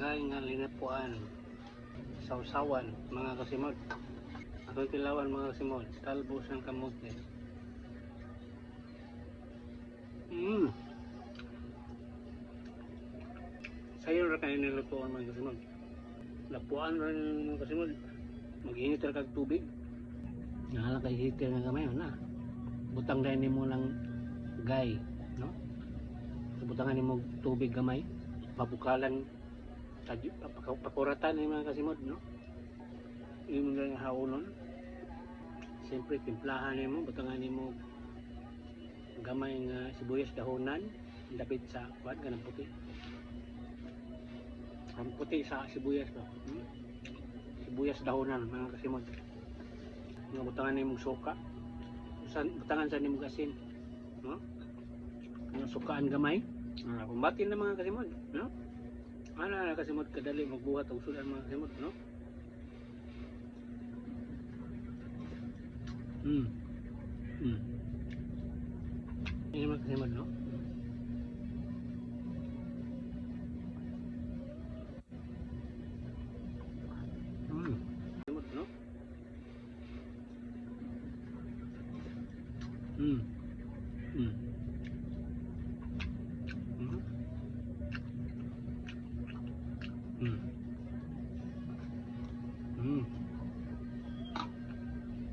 gay nga linapuan, sausawan mga kasimod. Atong tilawan mga kasimod, talbos ng kamote. Sayo ra kayo nilutuan mga kasimod. Lapuan ra mga kasimod. Mag-init ra kag tubig. Nahala kay heater nga gamay na. Butang dahil nimo lang gay, no? So, butangan nimo tubig gamay, pabukalan, pakuratan ni mga kasimod, no? Yung mga haunon. Siyempre timplahan nimo, butangan nimo gamay nga sibuyas dahonan, dapit sa kuan kanang puti. Ang puti sa sibuyas ba? Sibuyas dahonan mga kasimod. Nga butangan nimo suka. Butangan sa nimo asin, no? Ang sukaan gamay. Kumbatin na mga kasimod, no? Ano na kasimod kadali magbuhat og sudan mga kasimod, no? Ini mga kasimod, no? Kasimod, no?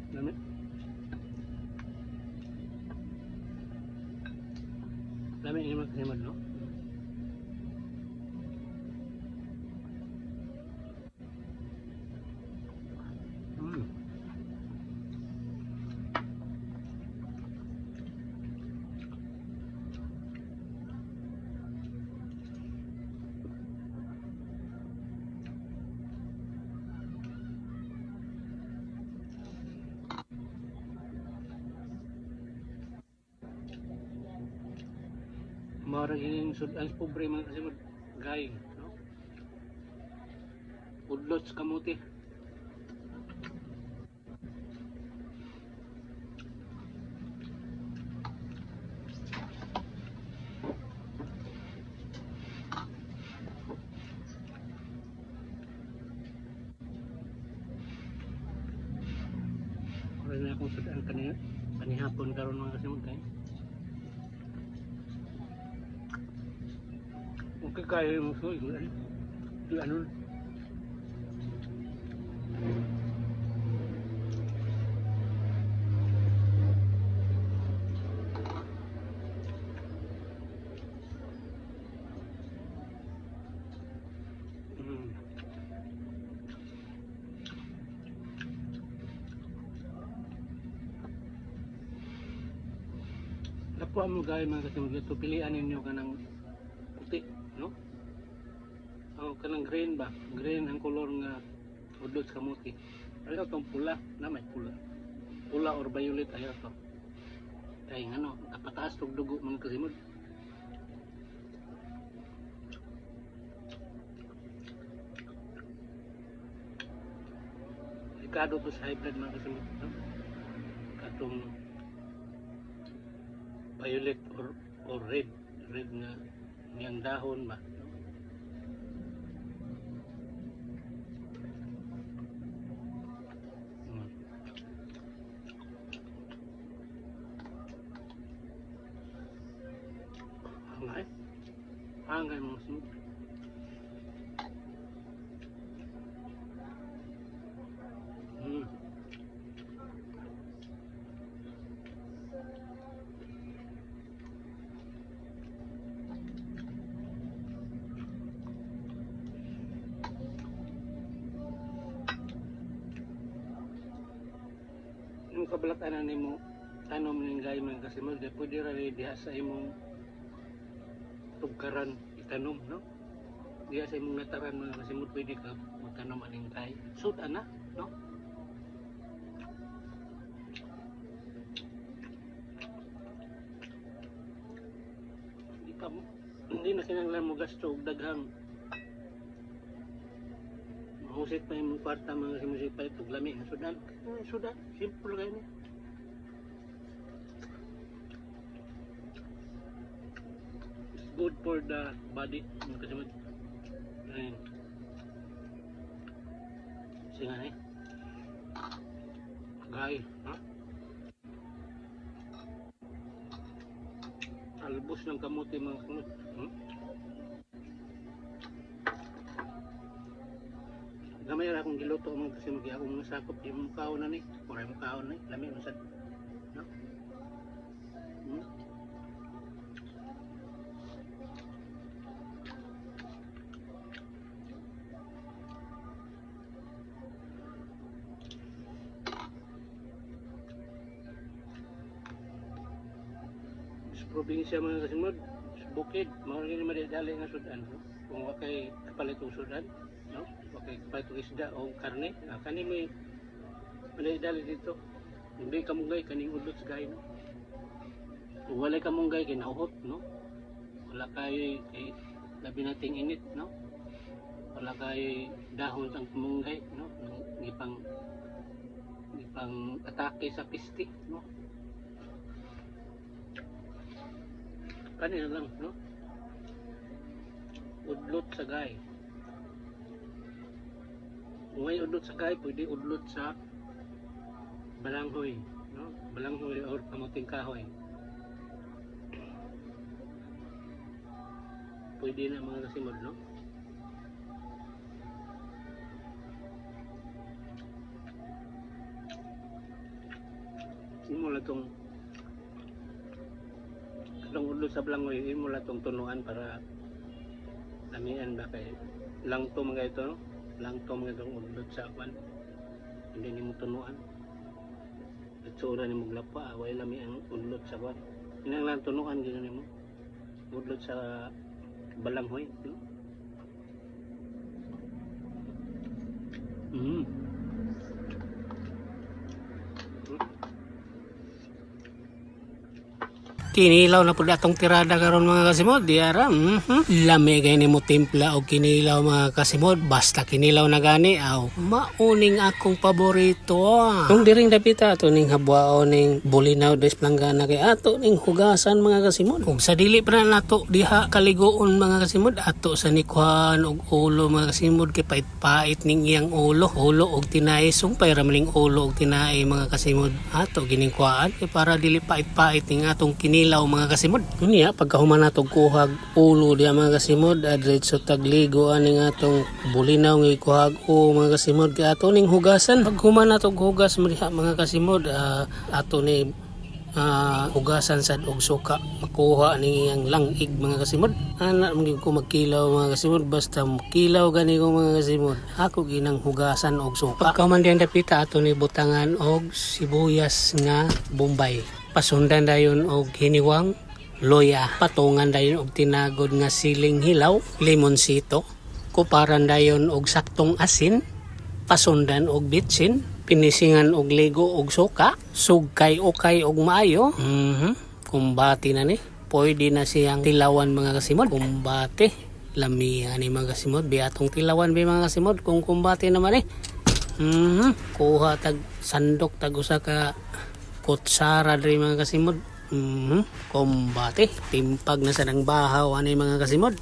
Dami. Dami ini mga kasimod, no? Maraging sudan pobre mga kasimod, gay, no? Udlots kamuti. Wala na akong sudan kanihapon karon mga kasimod kay. Okay kaya mo so igulan. Di ano? Lapuan mo gaya mga kasimod ito, pilihan ninyo kanang puti, no? O kanang green ba? Green ang color nga udlots kamuti. Ayaw itong pula, na may pula. Pula or violet, ayaw ito. Kaya nga no, kapataas itong dugo mga kasimod. Delikado to sa high blood mga kasimod, no? Katong violet or red nga niyang dahon ba. Hanggang mga sunod. Yung kabalatan mo tanom ng gay mga kasimod, pwede rin diha sa imong tugkaran itanom, no? Diha sa imong nataran mga kasimod, pwede ka magtanom aning gay. Sudan na, no? Hindi na kinanglan mo gasto og daghang mahusit pa yung kwarta mga simusik pa ito lami ng sudan. Sudan, simple kayo niya. It's good for the body mga kasimod. Ayun. Singan eh. Gay, ha? Albos ng kamote mga kamote. Gamay ra akong giluto mga kasi magi akong mga sakop di mo kaon na ni. Kuray mo kaon ni. Lami mo sad. No? Sa probinsya mga kasimod, sa bukid, mga rin madidali nga sudan. No? Kung wakay kapalit ang sudan, no? Wakay kapalit ang isda o karne, kani may madidali dito. Hindi kamunggay, kaning udot sa gay, no? Kung walay kamunggay, kinauhot, no? Wala kayo labi nating init, no? Wala kayo dahon ang kamunggay, no? Gipang atake sa pisti, no? Kanina lang, no? Udlot sa gay. Kung may udlot sa gay, pwede udlot sa balanghoy, no? Balanghoy or kamuting kahoy. Pwede na mga kasimod, no? Imo lang itong udlot sa balanghoy, imo lang itong tunuan para lamian ba kay langto mga ito, no? Langto mga itong udlot sa kwan. Hindi ni mo tunuan. At sura ni mo glapa, away lami ang udlot sa kwan. Inang lang tunuan, gano'n ni mo. Udlot sa balanghoy, no? Kinilaw na pud atong tirada karon mga kasimod, diara. Lami gay nimo timpla og kinilaw mga kasimod, basta kinilaw na gani aw mauning akong paborito. Kung diring dapita ato ning habwaon ning bulinaw des planggana kay ato ning hugasan mga kasimod. Ug sa dili pa nato diha kaligoon mga kasimod, ato sa nikwan og ulo mga kasimod kay pait-pait ning iyang ulo og tinay sumpay ra maling ulo og tinay mga kasimod. Ato gining kuan kay para dili pait-pait ning atong kinilaw mga kasimod. Unya pagkahuman nato kuhag ulo diya mga kasimod, diretso tagligo aning atong bulinaw nga kuhag o mga kasimod kay ato ning hugasan. Paghuman nato hugas diha mga kasimod, ato ni hugasan sad og suka makuha ning iyang langig mga kasimod. Ana man ko magkilaw mga kasimod, basta kilaw gani ko mga kasimod. Ako ginang hugasan og suka. Pagkahuman diyan dapita ato ni butangan og sibuyas nga bombay. Pasundan dayon og hiniwang loya, patungan dayon og tinagod nga siling hilaw, limonsito, kuparan dayon og saktong asin, pasundan og bitsin, pinisingan og ligo og suka, sugkay ukay og maayo. Kumbati na ni, pwede na siyang tilawan mga kasimod. Kumbati, lamihan ni mga kasimod, biatong tilawan bi mga kasimod kung kumbati naman eh. Kuha tag sandok tag usa ka kutsara diri mga kasimod. Kumbati, timpag na sa nang bahaw ani mga kasimod.